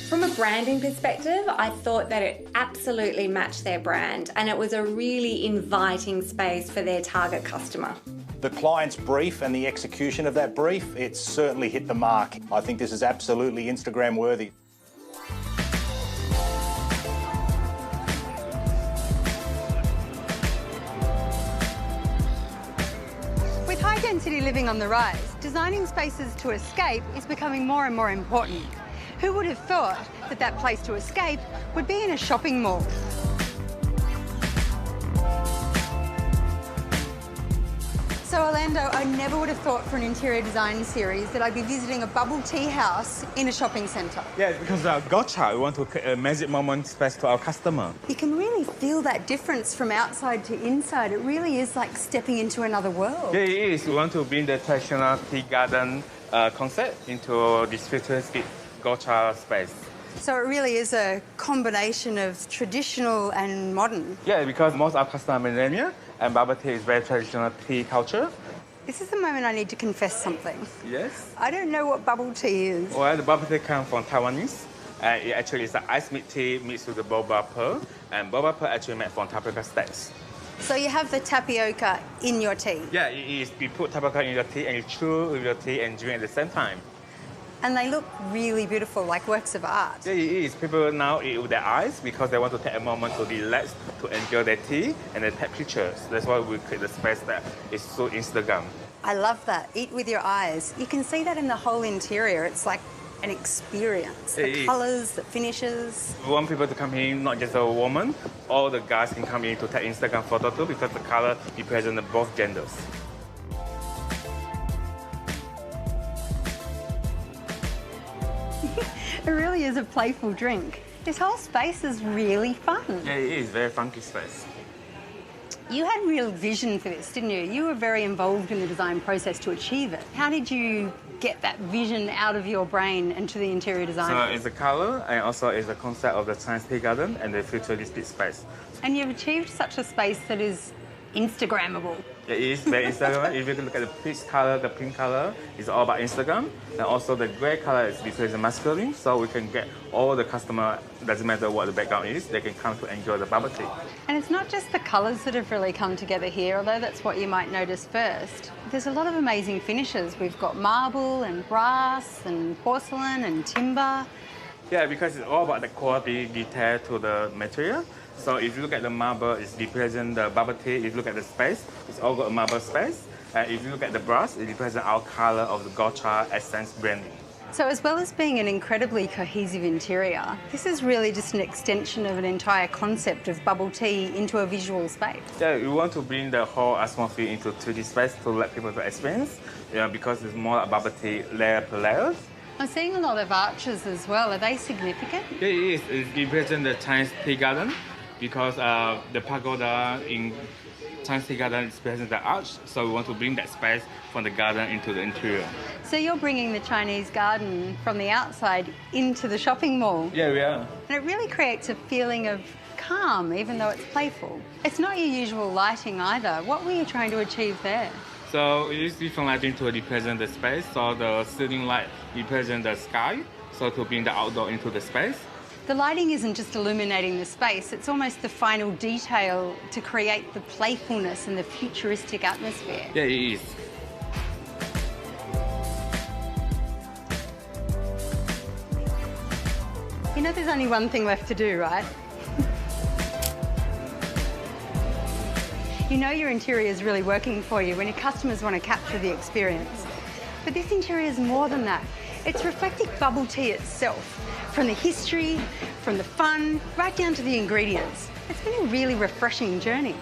From a branding perspective, I thought that it absolutely matched their brand and it was a really inviting space for their target customer. The client's brief and the execution of that brief, it certainly hit the mark. I think this is absolutely Instagram worthy. With high-density living on the rise, designing spaces to escape is becoming more and more important. Who would have thought that that place to escape would be in a shopping mall? So Orlando, I never would have thought for an interior design series that I'd be visiting a bubble tea house in a shopping centre. Yeah, because gotcha, we want to create a magic moment space to our customer. You can really feel that difference from outside to inside. It really is like stepping into another world. Yeah, it is. We want to bring the traditional tea garden concept into this futuristic gotcha space. So it really is a combination of traditional and modern. Yeah, because most of our customers are millennial, and bubble tea is very traditional tea culture. This is the moment I need to confess something. Yes? I don't know what bubble tea is. Well, the bubble tea comes from Taiwanese. It actually is an iced milk tea mixed with the boba pearl, and boba pearl actually made from tapioca steaks. So you have the tapioca in your tea? Yeah, it is. You put tapioca in your tea and you chew with your tea and drink at the same time. And they look really beautiful, like works of art. Yeah, it is. People now eat with their eyes because they want to take a moment to relax, to enjoy their tea, and they take pictures. That's why we create the space that is so Instagram. I love that. Eat with your eyes. You can see that in the whole interior. It's like an experience. The colours, the finishes. We want people to come in, not just a woman. All the guys can come in to take Instagram photo too because the colour represents both genders. It really is a playful drink. This whole space is really fun. Yeah, it is. Very funky space. You had real vision for this, didn't you? You were very involved in the design process to achieve it. How did you get that vision out of your brain into the interior design? So it's the colour and also it's the concept of the Chinese tea garden and the futuristic space. And you've achieved such a space that is Instagrammable. It is very Instagram. If you look at the peach color, the pink color, it's all about Instagram. And also the gray color is because it's masculine, so we can get all the customer, doesn't matter what the background is, they can come to enjoy the bubble tea. And it's not just the colors that have really come together here, although that's what you might notice first. There's a lot of amazing finishes. We've got marble and brass and porcelain and timber. Yeah, because it's all about the quality detail to the material. So if you look at the marble, it represents the bubble tea. If you look at the space, it's all got a marble space. And if you look at the brass, it represents our color of the gotcha essence branding. So as well as being an incredibly cohesive interior, this is really just an extension of an entire concept of bubble tea into a visual space. Yeah, we want to bring the whole atmosphere into 2D space to let people to experience, because it's more about bubble tea layer per layer. I'm seeing a lot of arches as well. Are they significant? Yeah, it is. It represents the Chinese tea garden because the pagoda in Chinese tea garden represents the arch, so we want to bring that space from the garden into the interior. So you're bringing the Chinese garden from the outside into the shopping mall. Yeah, we are. And it really creates a feeling of calm, even though it's playful. It's not your usual lighting either. What were you trying to achieve there? So it is different lighting to represent the space. So the ceiling light represents the sky, so to bring the outdoor into the space. The lighting isn't just illuminating the space, it's almost the final detail to create the playfulness and the futuristic atmosphere. Yeah, it is. You know there's only one thing left to do, right? You know your interior is really working for you when your customers want to capture the experience. But this interior is more than that. It's reflecting bubble tea itself, from the history, from the fun, right down to the ingredients. It's been a really refreshing journey.